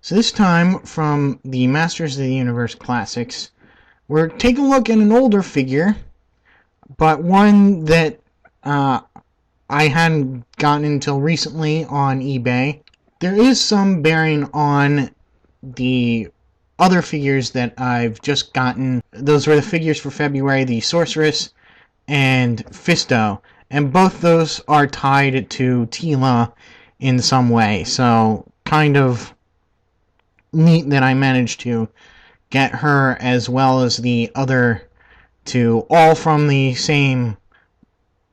So this time, from the Masters of the Universe Classics, we're taking a look at an older figure, but one that I hadn't gotten until recently on eBay. There is some bearing on the other figures that I've just gotten. Those were the figures for February, the Sorceress and Fisto, and both those are tied to Teela in some way, so kind of neat that I managed to get her as well as the other two, all from the same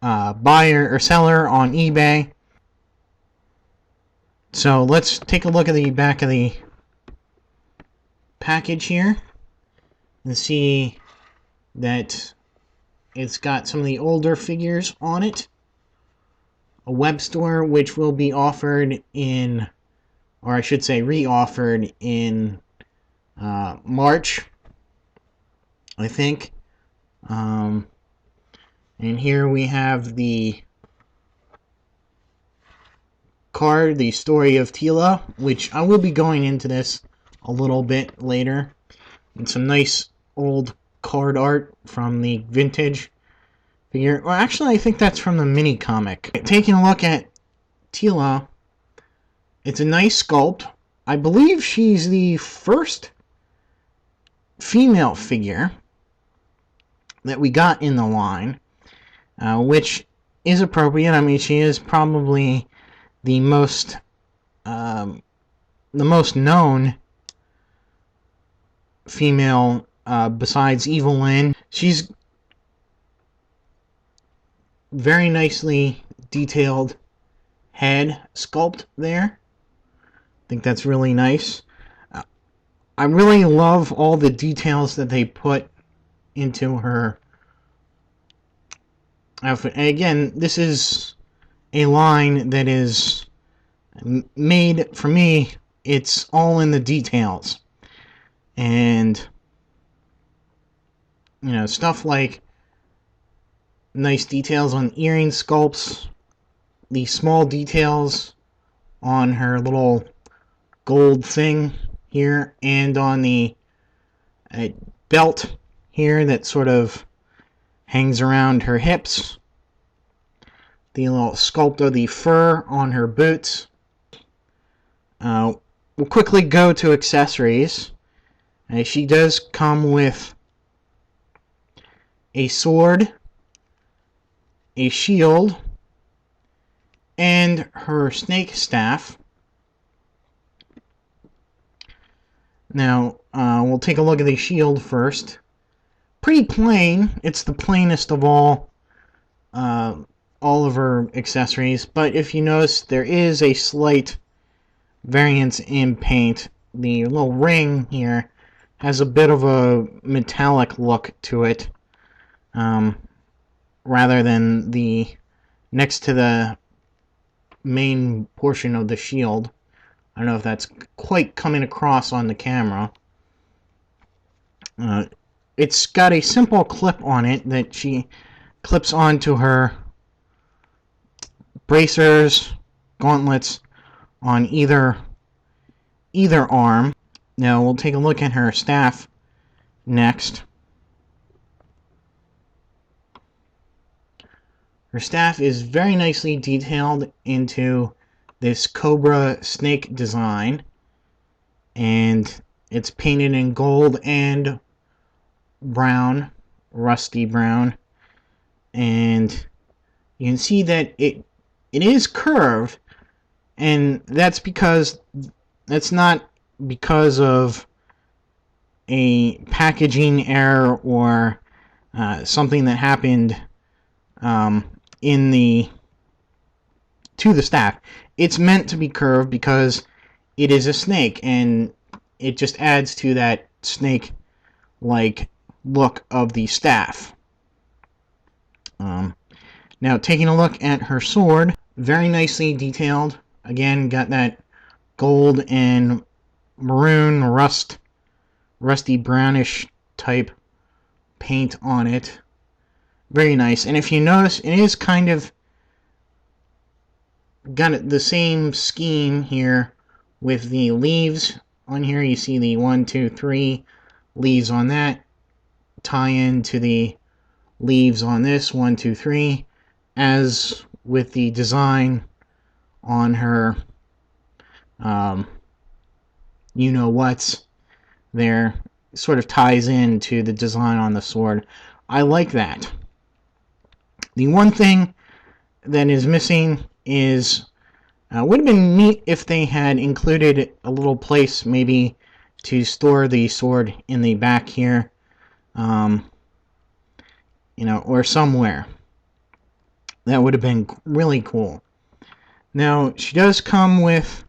buyer or seller on eBay. So let's take a look at the back of the package here and see that it's got some of the older figures on it. A web store which will be offered in, or I should say re-offered in March, I think. And here we have the card, the story of Teela, which I will be going into this a little bit later. And some nice old card art from the vintage figure. Well, actually, I think that's from the mini comic. Taking a look at Teela, it's a nice sculpt. I believe she's the first female figure that we got in the line, which is appropriate. I mean, she is probably the most known female besides Evelyn. She's very nicely detailed head sculpt there. I think that's really nice. I really love all the details that they put into her outfit. And again, this is a line that is made for me. It's all in the details. And, you know, stuff like nice details on earring sculpts, the small details on her little gold thing here, and on the belt here that sort of hangs around her hips, the little sculpt of the fur on her boots. We'll quickly go to accessories. She does come with a sword, a shield, and her snake staff. Now, we'll take a look at the shield first. Pretty plain. It's the plainest of all of her accessories, but if you notice, there is a slight variance in paint. The little ring here has a bit of a metallic look to it, rather than the next to the main portion of the shield. I don't know if that's quite coming across on the camera. It's got a simple clip on it that she clips onto her bracers, gauntlets on either arm. Now we'll take a look at her staff next. Her staff is very nicely detailed into this cobra snake design, and it's painted in gold and brown, rusty brown, and you can see that it is curved, and that's not because of a packaging error or something that happened to the staff. It's meant to be curved because it is a snake, and it just adds to that snake-like look of the staff. Now, taking a look at her sword, very nicely detailed. Again, got that gold and maroon, rusty brownish type paint on it. Very nice. And if you notice, it is kind of got the same scheme here with the leaves on here. You see the 1, 2, 3 leaves on that, tie into the leaves on this 1, 2, 3, as with the design on her you know what's there, sort of ties into the design on the sword. I like that. The one thing that is missing is would have been neat if they had included a little place maybe to store the sword in the back here, or somewhere. That would have been really cool. Now, she does come with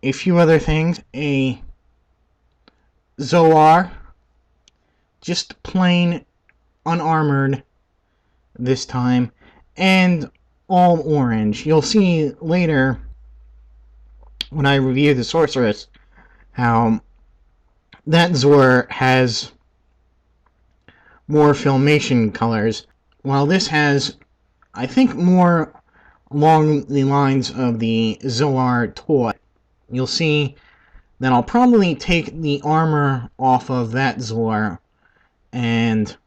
a few other things. A Zoar, just plain unarmored this time, and all orange. You'll see later when I review the Sorceress how that Zor has more Filmation colors, while this has, I think, more along the lines of the Zoar toy. You'll see that I'll probably take the armor off of that Zor and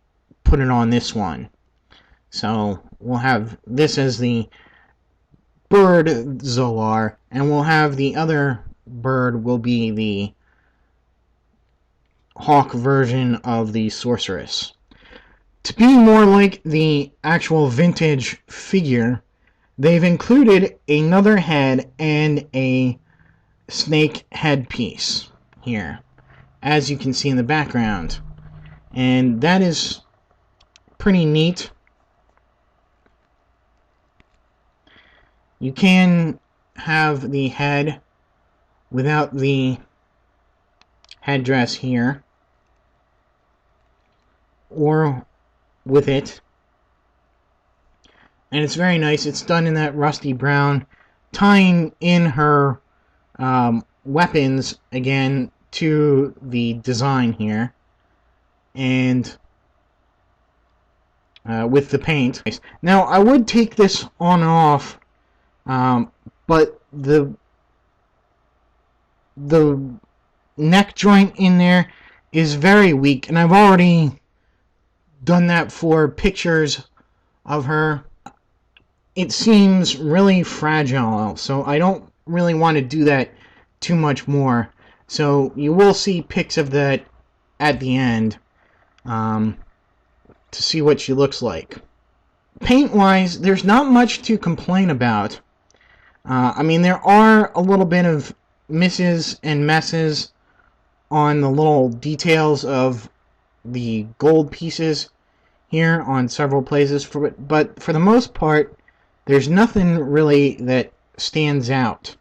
put it on this one. So we'll have this as the bird Zoar, and we'll have the other bird will be the hawk version of the Sorceress. To be more like the actual vintage figure, they've included another head and a snake headpiece here, as you can see in the background. And that is pretty neat. You can have the head without the headdress here, or with it. And it's very nice. It's done in that rusty brown, tying in her weapons again to the design here, and with the paint. Now, I would take this on and off, but the neck joint in there is very weak, and I've already done that for pictures of her. It seems really fragile, so I don't really want to do that too much more. So you will see pics of that at the end to see what she looks like. Paint-wise, there's not much to complain about. I mean, there are a little bit of misses and messes on the little details of the gold pieces here on several places, but for the most part, there's nothing really that stands out,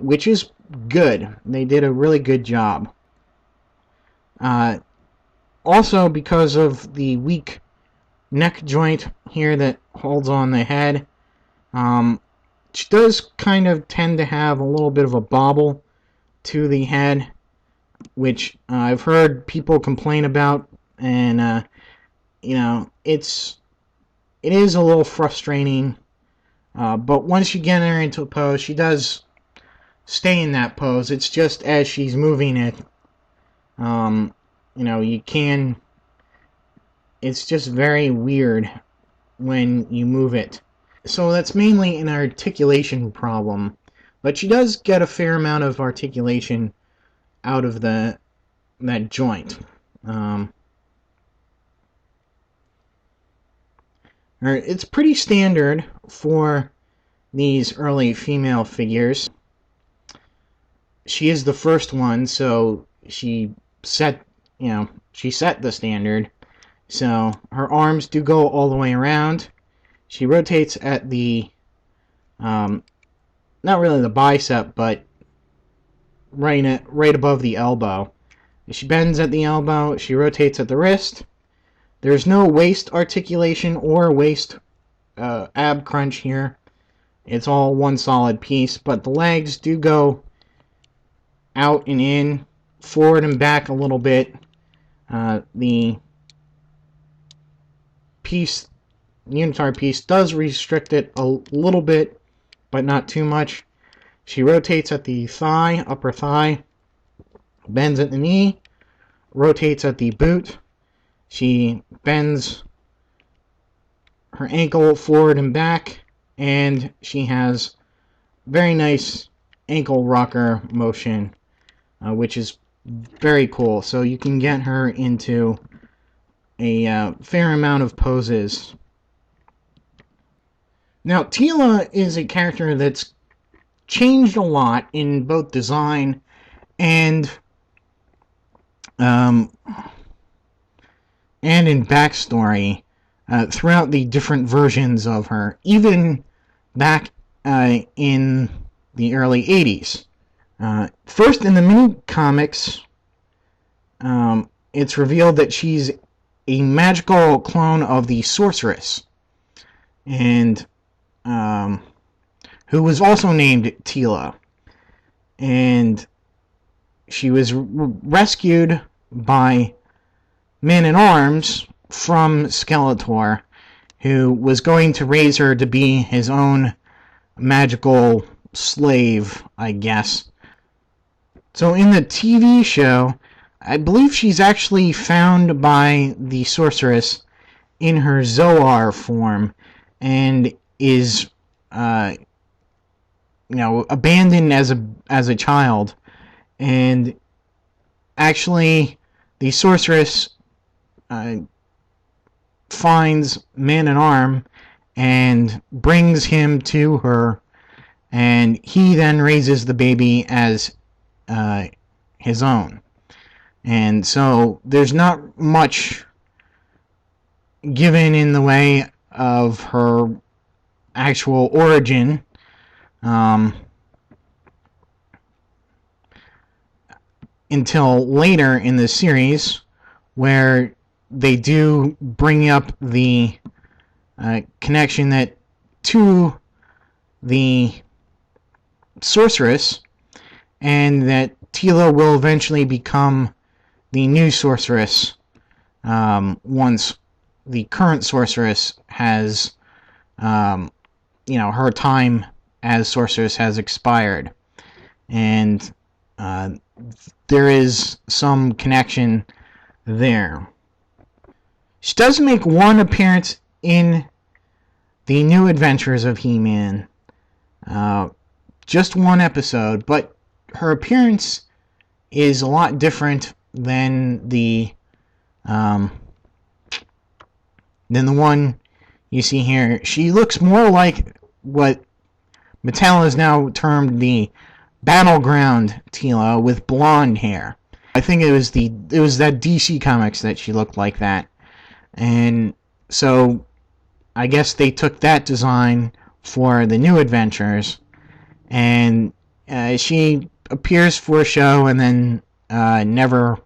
which is good. They did a really good job. Also, because of the weak neck joint here that holds on the head, she does kind of tend to have a little bit of a bobble to the head, which I've heard people complain about, and it is a little frustrating, but once you get her into a pose, she does stay in that pose. It's just as she's moving it, it's just very weird when you move it. So that's mainly an articulation problem, but she does get a fair amount of articulation out of that joint. It's pretty standard for these early female figures. She is the first one, so she set the standard. So her arms do go all the way around. She rotates at the, not really the bicep, but right above the elbow. She bends at the elbow. She rotates at the wrist. There's no waist articulation or waist ab crunch here. It's all one solid piece, but the legs do go out and in, forward and back a little bit. The unitary piece does restrict it a little bit, but not too much. She rotates at the thigh, upper thigh, bends at the knee, rotates at the boot. She bends her ankle forward and back, and she has very nice ankle rocker motion, which is very cool. So you can get her into a fair amount of poses. Now, Teela is a character that's changed a lot in both design and in backstory throughout the different versions of her, even back in the early 80s. First, in the mini comics, it's revealed that she's a magical clone of the Sorceress, and who was also named Teela. And she was rescued by Man-at-Arms from Skeletor, who was going to raise her to be his own magical slave, I guess. So in the TV show, I believe she's actually found by the Sorceress in her Zoar form and is abandoned as a child. And actually, the Sorceress finds Man-at-Arm and brings him to her, and he then raises the baby as his own. And so there's not much given in the way of her actual origin. Until later in the series, where they do bring up the connection that to the Sorceress, and that Teela will eventually become the new Sorceress once the current Sorceress has, her time as Sorceress has expired. And there is some connection there. She does make one appearance in the New Adventures of He-Man. Just one episode, but her appearance is a lot different than the one you see here. She looks more like what Mattel has now termed the Battleground Teela, with blonde hair. I think it was that DC Comics that she looked like that. And so I guess they took that design for the New Adventures, and she appears for a show and then never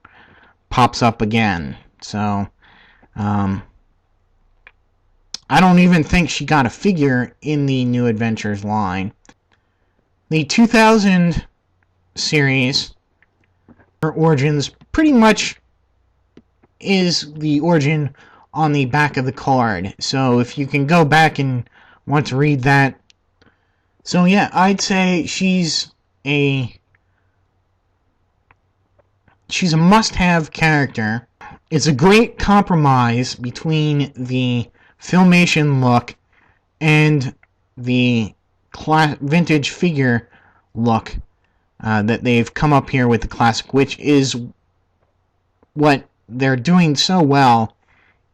pops up again. So I don't even think she got a figure in the New Adventures line. The 2000 series, her origins pretty much is the origin on the back of the card. So if you can go back and want to read that. So yeah, I'd say she's a must-have character. It's a great compromise between the Filmation look and the vintage figure look that they've come up here with the classic, which is what they're doing so well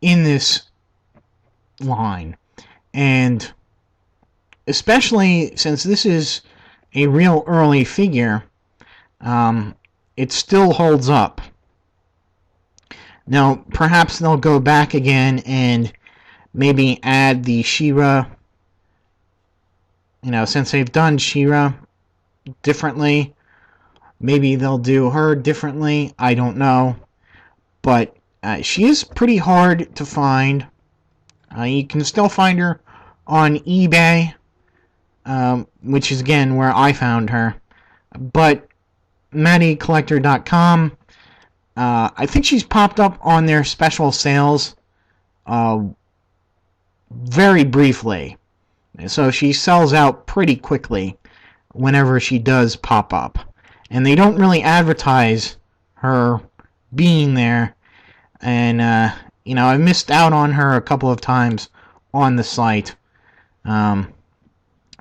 in this line. And especially since this is a real early figure, it still holds up. Now, perhaps they'll go back again and maybe add the She-Ra. Since they've done She-Ra differently, maybe they'll do her differently. I don't know. But she is pretty hard to find. You can still find her on eBay, which is, again, where I found her. But MattyCollector.com, I think she's popped up on their special sales very briefly. So she sells out pretty quickly whenever she does pop up. And they don't really advertise her being there. And, I missed out on her a couple of times on the site. I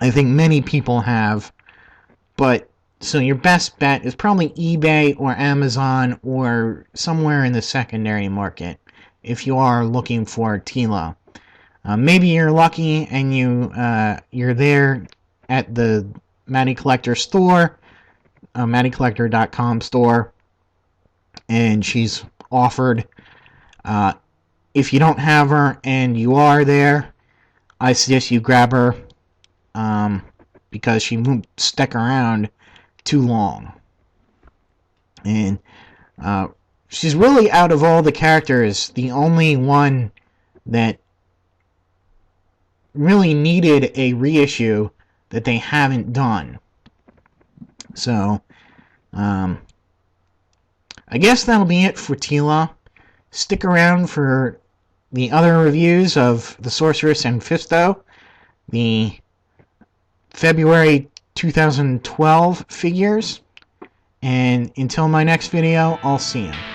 think many people have. But, so your best bet is probably eBay or Amazon or somewhere in the secondary market if you are looking for Teela. Maybe you're lucky and you're there at the Matty Collector store, MattyCollector.com store, and she's offered. If you don't have her and you are there, I suggest you grab her because she won't stick around too long. And she's really, out of all the characters, the only one that really needed a reissue that they haven't done. So, I guess that'll be it for Teela. Stick around for the other reviews of The Sorceress and Fisto, the February 2012 figures. And until my next video, I'll see you.